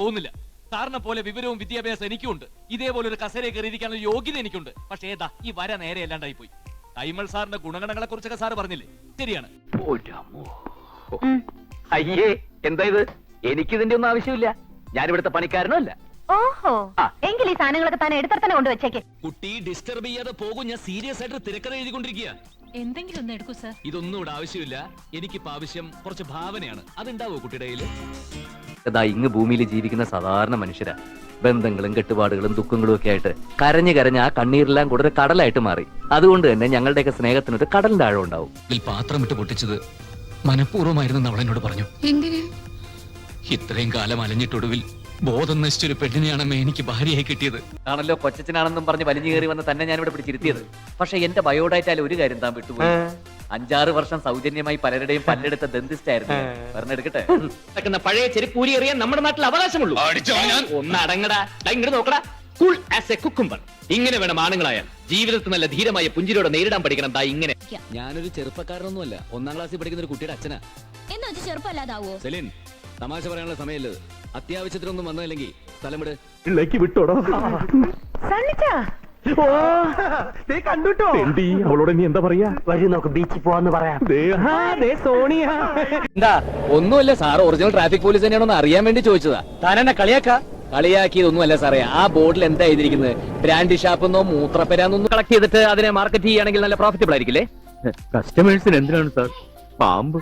പോകുന്നില്ല. സാറിനെ പോലെ വിവരവും വിദ്യാഭ്യാസം എനിക്കുണ്ട്. ഇതേപോലെ ഒരു കസേരയെ കയറിയിരിക്കാനുള്ള യോഗ്യത എനിക്കുണ്ട്. പക്ഷേ ഏതാ ഈ വര നേരെ അല്ലാണ്ടായി പോയി. കൈമൾ സാറിന്റെ ഗുണഗണങ്ങളെ കുറിച്ചൊക്കെ സാറ് പറഞ്ഞില്ലേ, ശരിയാണ്. അയ്യേ, എന്താ ഇത്? എനിക്കിതിന്റെ ഒന്നും ആവശ്യമില്ല. ഞാനിവിടുത്തെ പണിക്കാരനല്ല. ഓഹോ, എങ്കിൽ ഈ സാധനങ്ങളൊക്കെ തന്നെ എടുത്തന്നെ കൊണ്ടുവച്ചേക്ക്. കുട്ടി ഡിസ്റ്റർബ് ചെയ്യാതെ പോകും. ഞാൻ സീരിയസ് ആയിട്ട് തിരക്കഥ എഴുതിക്കൊണ്ടിരിക്കുക. എന്തെങ്കിലും ഒന്ന് എടുക്കൂ സർ. ഇതൊന്നും ഇവിടെ ആവശ്യമില്ല. എനിക്കിപ്പോ ആവശ്യം കുറച്ച് ഭാവനയാണ്. അതുണ്ടാവോ കുട്ടിയുടെ കയ്യില്? അതാ ഇങ്ങ് ഭൂമിയിൽ ജീവിക്കുന്ന സാധാരണ മനുഷ്യരാ. ബന്ധങ്ങളും കെട്ടുപാടുകളും ദുഃഖങ്ങളും ഒക്കെ ആയിട്ട് കരഞ്ഞ് കരഞ്ഞ് ആ കണ്ണീരെല്ലാം കൂടെ ഒരു കടലായിട്ട് മാറി. അതുകൊണ്ട് തന്നെ ഞങ്ങളുടെയൊക്കെ സ്നേഹത്തിനൊരു കടലിന്റെ ആഴം ഉണ്ടാവും. ഇതിൽ പാത്രം ഇട്ട് പൊട്ടിച്ചത് മനഃപൂർവ്വമായിരുന്നു അവൾ എന്നോട് പറഞ്ഞു. എന്തിന്? ഇത്രയും കാലം അലഞ്ഞിട്ടൊടുവിൽ ബോധം നശിച്ചൊരു പെണ്ണിനെയാണമ്മേ എനിക്ക് ഭാര്യയായി കിട്ടിയത്. ആണല്ലോ കൊച്ചനാണെന്നും പറഞ്ഞ് വലിഞ്ഞു കയറി വന്ന് തന്നെ ഞാനിവിടെ പിടിച്ചിരുത്തിയത്. പക്ഷെ എന്റെ ബയോഡാറ്റയിൽ ഒരു കാര്യം താൻ വിട്ടുപോയി. 5-6 വർഷം സൗജന്യമായി പലരുടെയും പല്ലെടുത്ത ദന്തിസ്റ്റ് ആയിരുന്നു. പറഞ്ഞെടുക്കട്ടെ, പഴയ ചെരുപ്പൂരി എറിയാൻ നമ്മുടെ നാട്ടിൽ അവകാശമുള്ളൂ. ഒന്ന് അടങ്ങടാ, ഇങ്ങോട്ട് നോക്കടാ. Cool as A cucumber. ഇങ്ങനെ വേണം ആണുങ്ങളായാൽ. ജീവിതത്തിൽ നല്ല ധീരമായ പുഞ്ചിരിയോടെ നേരിടാൻ പഠിക്കണം. ദാ ഇങ്ങനെ. ഞാനൊരു ചെറുപ്പക്കാരനൊന്നുമല്ല, 1ാം ക്ലാസ്സിൽ പഠിക്കുന്ന ഒരു കുട്ടിയുടെ അച്ഛനാ. എന്നാ ചെറുപ്പമല്ലാതാവോ? സെലിൻ, തമാശ പറയാനുള്ള സമയമില്ല. അത്യാവശ്യത്തിനൊന്നും വന്നതില്ലെങ്കിൽ സ്ഥലം വിട്. വിട്ടോടോ. കണ്ടുട്ടോ അവളോട് നീ എന്താ പറയാ? വഴി നോക്ക്, ബീച്ചിൽ പോവാന്ന് പറയാം. എന്താ? ഒന്നുമല്ല സാർ, ഒറിജിനൽ ട്രാഫിക് പോലീസ് തന്നെയാണോന്ന് അറിയാൻ വേണ്ടി ചോദിച്ചതാ. താനെന്നെ കളിയാക്കിയതൊന്നുമല്ല സാറേ. ആ ബോർഡിൽ എന്താ എഴുതിയിരിക്കുന്നത്? ബ്രാൻഡി ഷാപ്പെന്നോ മൂത്രപ്പെരാന്നൊന്നും കളക്ട് ചെയ്തിട്ട് അതിനെ മാർക്കറ്റ് ചെയ്യുകയാണെങ്കിൽ നല്ല പ്രോഫിറ്റബിൾ ആയിരിക്കില്ലേ? കസ്റ്റമേഴ്സിന് എന്തിനാണ് സാർ പാമ്പ്?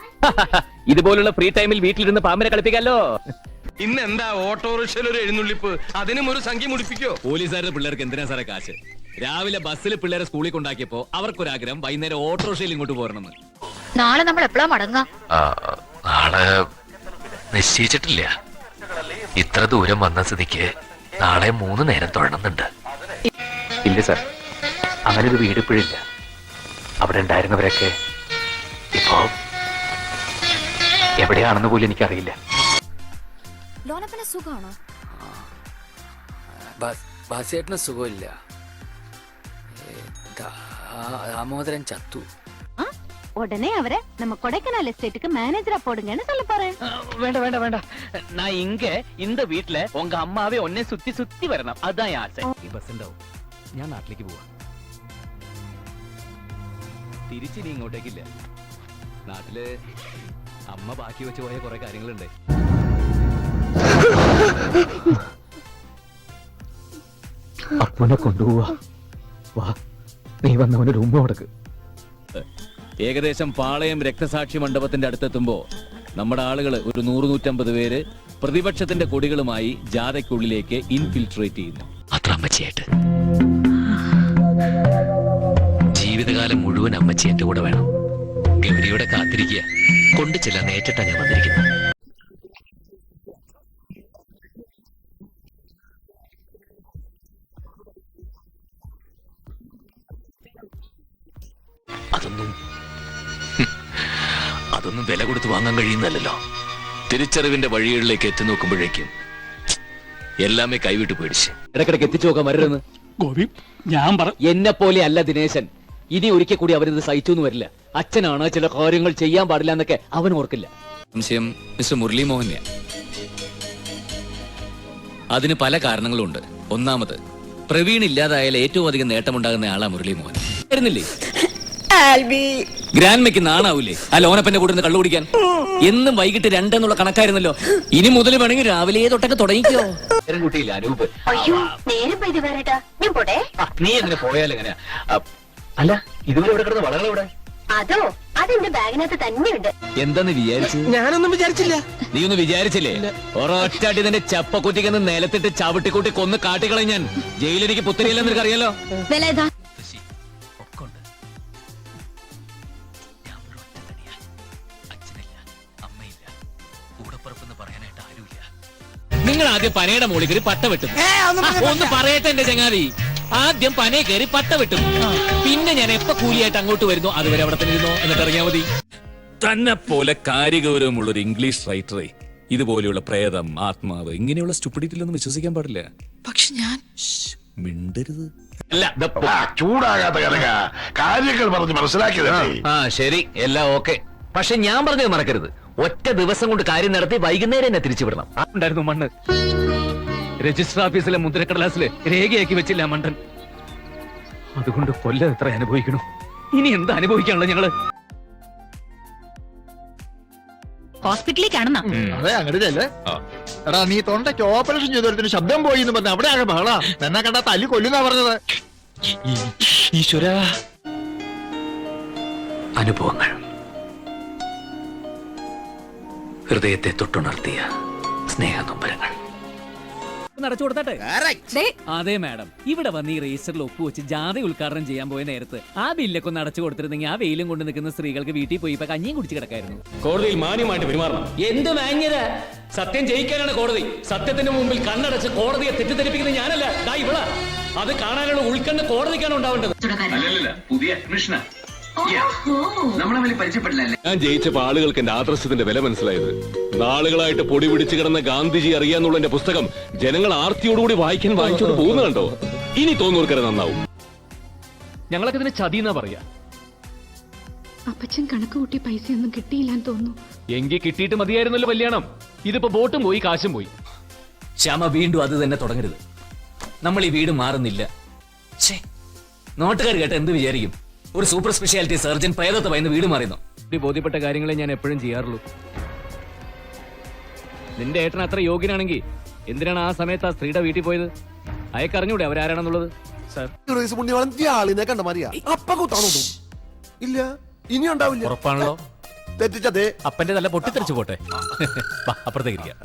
ഇതുപോലുള്ള ഫ്രീ ടൈമിൽ വീട്ടിലിരുന്ന് പാമ്പിനെ കളിപ്പിക്കാലോ. ഇന്ന് എന്താ ഓട്ടോറിക്ഷയിൽ ഒരു എഴുന്നള്ളിപ്പ്? അതിനും ഒരു സംഖ്യ മുടിപ്പിക്കോ? പോലീസുകാരുടെ പിള്ളേർക്ക് എന്തിനാ സാറേ കാശ്? രാവിലെ ബസ്സിൽ പിള്ളേരെ സ്കൂളിൽ കൊണ്ടാക്കിയപ്പോ അവർക്കൊരാഗ്രഹം വൈകുന്നേരം ഓട്ടോറിക്ഷയിൽ ഇങ്ങോട്ട് പോരണമെന്ന്. നാളെ നമ്മൾ എപ്പോഴാ മടങ്ങാം? നാളെ നിശ്ചയിച്ചിട്ടില്ല. ഇത്ര ദൂരം വന്ന സ്ഥിതിക്ക് നാളെ 3 നേരം തൊഴണമെന്നുണ്ട്. ഇല്ല സാർ, അങ്ങനൊരു വീട് ഇപ്പോഴില്ല. അവിടെ ഉണ്ടായിരുന്നവരൊക്കെ ഇപ്പോ എവിടെയാണെന്ന് പോലും എനിക്കറിയില്ല. ലോനപ്പന സുഖമാണോ? ബാസിയേട്ടന് സുഖമില്ല. ദാമോദരൻ ചത്തു. உடனே அவரை நம்ம கொடைக்கானல் எஸ்டேட்டுக்கு மேனேஜரா போடுங்கன்னு சொல்ல போறேன். வேண்டாம் வேண்டாம் வேண்டாம். நான் இங்க இந்த வீட்ல உங்க அம்மாவே ஒன்னே சுத்தி சுத்தி வரணும். அதான் என் ஆசை. ഈ ബസ് ഉണ്ടാവും. ഞാൻ നാട്ടിലേക്ക് പോവാ. തിരിച്ചിനി ഇങ്ങോട്ടേക്കില്ല. നാട്ടില് അമ്മ ബാക്കി വെച്ച് പോയ കുറെ കാര്യങ്ങളുണ്ട്. അപ്പനെ കൊണ്ടുപോവാ. വാ, നീ വന്നവനൊരു ഉമ്മ കൊടുക്ക്. ഏകദേശം പാളയം രക്തസാക്ഷി മണ്ഡപത്തിന്റെ അടുത്തെത്തുമ്പോ നമ്മുടെ ആളുകൾ ഒരു 100-150 പേര് പ്രതിപക്ഷത്തിന്റെ കൊടികളുമായി ജാഥയ്ക്കുള്ളിലേക്ക് ഇൻഫിൽട്രേറ്റ് ചെയ്യുന്നു. അത്ര അമ്മച്ചിയായിട്ട് ജീവിതകാലം മുഴുവൻ അമ്മച്ചി എന്റെ കൂടെ വേണം. ഗൗരിയുടെ കാത്തിരിക്കുക. കൊണ്ടു ചെല്ലാൻ നേരിട്ടാ ഞാൻ വന്നിരിക്കുന്നത്. അതൊന്നും വില കൊടുത്ത് വാങ്ങാൻ കഴിയുന്നല്ലോ. തിരിച്ചറിവിന്റെ വഴികളിലേക്ക് എത്തി നോക്കുമ്പോഴേക്കും എല്ലാമേ കൈവിട്ട് പേടിച്ച്. ഇടക്കിടക്ക് എത്തിച്ചു നോക്കാൻ വരരുന്ന് ഗോപി, ഞാൻ എന്നെ പോലെ അല്ല ദിനേശൻ. ഇനി ഒരിക്കൽ കൂടി അവരിത് സഹിച്ചൊന്നും വരില്ല. അച്ഛനാണ് ചില കാര്യങ്ങൾ ചെയ്യാൻ പാടില്ല എന്നൊക്കെ അവൻ ഓർക്കില്ല. സംശയം മിസ്റ്റർ മുരളി മോഹനെ. അതിന് പല കാരണങ്ങളുണ്ട്. ഒന്നാമത്, പ്രവീൺ ഇല്ലാതായാൽ ഏറ്റവും അധികം നേട്ടമുണ്ടാകുന്ന ആളാ മുരളി മോഹൻ. ആയിരുന്നില്ലേ? ഗ്രാൻഡ്മയ്ക്ക് നാണാവൂലേ ആ ലോനപ്പന്റെ കൂടെ കള്ളു കുടിക്കാൻ? എന്നും വൈകിട്ട് 2 എന്നുള്ള കണക്കായിരുന്നല്ലോ. ഇനി മുതൽ വേണമെങ്കിൽ രാവിലെ തൊട്ടൊക്കെ തുടങ്ങിക്കോ. കുട്ടിയില്ല അനൂപ്. ஐயோ நேரம் போயிது வேறடா. ഞാൻ പോടേ. നീ എങ്ങനെ പോയാൽ എങ്ങനെയാ? അല്ല, ഇതുവരെ ഇവിടെ കിടന്ന് വളകളെ ഇവിടെ. അതോ അതെന്റെ ബാഗിനകത്ത് തന്നെയുണ്ട്. എന്താന്ന് വിചാരിച്ചു? ഞാനൊന്നും വിചാരിച്ചില്ല. നീ ഒന്നും വിചാരിച്ചില്ലേ? ഒരൊറ്റാട്ടി നിന്റെ ചപ്പക്കുറ്റിക്കെന്ന് നിലത്തിട്ട് ചവിട്ടിക്കൂട്ടി കൊന്ന് കാട്ടിക്കളയും ഞാൻ. ജയിലെനിക്ക് പുത്തരിയല്ലെന്ന് നിനക്ക് അറിയാലോ. നിങ്ങൾ ആദ്യം പനയുടെ മുകളിൽ കയറി പട്ട വെട്ടും. ഒന്ന് പറയട്ടെ എന്റെ ചങ്ങാതി. ആദ്യം പനയെ കയറി പട്ട വെട്ടും. പിന്നെ ഞാൻ എപ്പോ കൂലിയായിട്ട് അങ്ങോട്ട് വരുന്നു അതുവരെ അവിടെ തന്നെ ഇരുന്നോ, എന്നിട്ട് ഇറങ്ങിയാ മതി. തന്നെ പോലെ കാര്യഗൗരവമുള്ള ഒരു ഇംഗ്ലീഷ് റൈറ്ററെ ഇതുപോലെയുള്ള പ്രേതം, ആത്മാവ്, ഇങ്ങനെയുള്ള സ്റ്റുപ്പിഡിറ്റിയിലൊന്നും വിശ്വസിക്കാൻ പാടില്ല. പക്ഷെ ഞാൻ മിണ്ടരുത്. ചൂടാകാത്ത കാര്യങ്ങൾ പറഞ്ഞ് മനസ്സിലാക്കിയതേ. ശരി, എല്ലാം ഓക്കെ. പക്ഷെ ഞാൻ പറഞ്ഞത് മറക്കരുത്. ഒറ്റ ദിവസം കൊണ്ട് കാര്യം നടത്തി വൈകുന്നേരം എന്നെ തിരിച്ചു വിടണം. ഉണ്ടായിരുന്നു മണ്ണ്. രജിസ്റ്റർ ഓഫീസിലെ മുദ്രക്കടലാസില് രേഖയാക്കി വെച്ചില്ല മണ്ടൻ. അതുകൊണ്ട് കൊല്ലം എത്ര അനുഭവിക്കണു. ഇനി എന്താ അനുഭവിക്കാനുള്ള ഞങ്ങള്? ഹോസ്പിറ്റലിലേക്കാണെന്നാ. അതെ അങ്ങോട്ടല്ലേ. എടാ നീ തൊണ്ടയ്ക്ക് ഓപ്പറേഷൻ ചെയ്തൊരുത്തിന് ശബ്ദം പോയി എന്ന് പറഞ്ഞ അവിടെ ആകെ ബഹളാ. എന്നെ കണ്ടാ തല്ലി കൊല്ലുന്നാ പറഞ്ഞത്. ഈശ്വര. അനുഭവങ്ങൾ ഹൃദയത്തെ തൊട്ടുണർത്തിയ സ്നേഹനൊമ്പരങ്ങൾ. നടച്ചു കൊടുത്തട്ടെ. അതെ മാഡം, ഇവിടെ വന്ന് ഈ രജിസ്റ്ററിൽ ഒപ്പുവെച്ച് ജാതി ഉദ്ഘാടനം ചെയ്യാൻ പോയ നേരത്ത് ആ ബില്ലൊക്കെ ഒന്ന് അടച്ചു കൊടുത്തിരുന്നെങ്കിൽ ആ വെയിലും കൊണ്ട് നിൽക്കുന്ന സ്ത്രീകൾക്ക് വീട്ടിൽ പോയി ഇപ്പൊ കഞ്ഞിയും കുടിച്ച് കിടക്കായിരുന്നു. കോടതിയിൽ മാന്യമായിട്ട് പെരുമാറണം. എന്ത് മാന്യത? സത്യം ജയിക്കാനാണ് കോടതി. സത്യത്തിന് മുമ്പിൽ കണ്ണടച്ച് കോടതിയെ തെറ്റിദ്ധരിപ്പിക്കുന്നത് ഞാനല്ല, ദാ ഇവളാ. അത് കാണാനുള്ള ഉൾക്കണ്ണ് കോടതിക്കാണ് ഉണ്ടാവേണ്ടത്. പുതിയ അഡ്മിഷനാ. നമ്മളെ വലിയ പരിചയപ്പെട്ടില്ലല്ലേ. ഞാൻ ജയിച്ചപ്പോ ആളുകൾക്ക് എന്റെ ആദർശത്തിന്റെ വില മനസ്സിലായത്. നാളുകളായിട്ട് പൊടി പിടിച്ചു കിടന്ന ഗാന്ധിജി അറിയാന്നുള്ള എന്റെ പുസ്തകം ജനങ്ങൾ ആർത്തിയോടുകൂടി വായിച്ചോണ്ട് പോകുന്ന കണ്ടോ? ഇനി തോന്നുവർക്കരെ നന്നാവും. ഞങ്ങളൊക്കെ ഇതിന് ചതി എന്നാ പറയാ. അപ്പച്ചൻ കണക്ക് കൂട്ടി പൈസയൊന്നും കിട്ടിയില്ലാന്ന് തോന്നുന്നു. എങ്കിൽ കിട്ടിയിട്ട് മതിയായിരുന്നല്ലോ കല്യാണം. ഇതിപ്പോ ബോട്ടും പോയി കാശും പോയി. ശ്യാമ വീണ്ടും അത് തന്നെ തുടങ്ങരുത്. നമ്മൾ ഈ വീട് മാറുന്നില്ല. നാട്ടുകാർ കേട്ട എന്ത് വിചാരിക്കും? ഒരു സൂപ്പർ സ്പെഷ്യാലിറ്റി സർജൻ പ്രേതത്തെ ഭയന്ന് വീട് മാറിയെന്നോ? ബോധ്യപ്പെട്ട കാര്യങ്ങളെ ഞാൻ എപ്പോഴും ചെയ്യാറുള്ളൂ. നിന്റെ ഏട്ടൻ അത്ര യോഗ്യനാണെങ്കിൽ എന്തിനാണ് ആ സമയത്ത് ആ സ്ത്രീയുടെ വീട്ടിൽ പോയത്? അയക്കറിഞ്ഞൂടെ അവരാരാണെന്നുള്ളത്? സാർ കണ്ട മാറിയാ അപ്പ കുത്താണോ? ഇല്ല, ഇനി ഉണ്ടാവില്ല. ഉറപ്പാണല്ലോ. തെറ്റിച്ചതേ. അപ്പന്റെ നല്ല പൊട്ടിത്തെറിച്ചു പോട്ടെ. അപ്പുറത്തേക്ക് ഇരിക്കാം.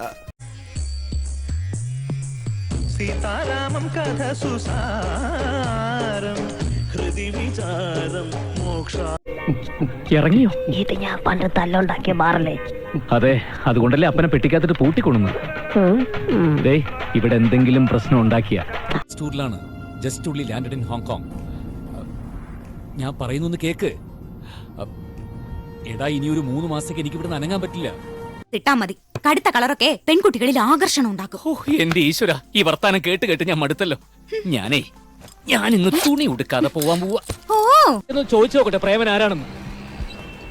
സീതാരാമം കഥ സുസാരം ഹൃദി വിചാരം മോക്ഷ. ഇറങ്ങിയോ? ഇത് ഞാൻ പണ്ട് തല്ലുണ്ടാക്കിയ ബാറല്ലേ? അതെ, അതുകൊണ്ടല്ലേ അപ്പനെ പെട്ടിക്കകത്തിട്ട് പൂട്ടിക്കൊള്ളുന്നത്. ദേ, ഇവിടെ എന്തെങ്കിലും പ്രശ്നം ഉണ്ടാക്കിയ ടൂറിലാണ്. ജസ്റ്റ് ഉള്ളി ലാൻഡഡ് ഇൻ ഹോങ്കോങ്. ഞാൻ പറയുന്നൊന്ന് കേക്ക്. എടാ, ഇനി ഒരു 3 മാസത്തേക്ക് എനിക്ക് ഇവിടെ അനങ്ങാൻ പറ്റില്ല. ഇട്ടാ മതി. കടുത്ത കളറൊക്കെ പെൺകുട്ടികളിൽ ആകർഷണം ഉണ്ടാക്കും. ഓ എന്റെ ഈശ്വര, ഈ വർത്താനം കേട്ട് കേട്ട് ഞാൻ മടുത്തല്ലോ. ഞാൻ ഇന്ന് തുണി ഉടുക്കാതെ പോവാൻ പോവാ. എന്ന് ചോദിച്ചു നോക്കട്ടെ പ്രേമൻ ആരാണെന്ന്.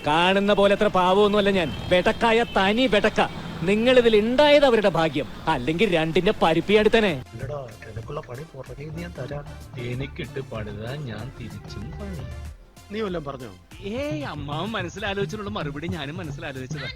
കാണുന്ന പോലെ അത്ര പാവമൊന്നുമല്ല ഞാൻ. വെടക്കായ തനി വെടക്ക. നിങ്ങൾ ഇതിൽ ഉണ്ടായത് അവരുടെ ഭാഗ്യം, അല്ലെങ്കിൽ രണ്ടിന്റെ പരിപ്പിയടുത്തനെ. എനിക്കിട്ട് പണിതാ ഞാൻ തിരിച്ചും പണി. നീ വല്ലതും പറഞ്ഞോ? ഏയ്, അമ്മാവൻ മനസ്സിലാലോചിച്ചിട്ടുള്ള മറുപടി ഞാനും മനസ്സിലാലോചിച്ചതാ.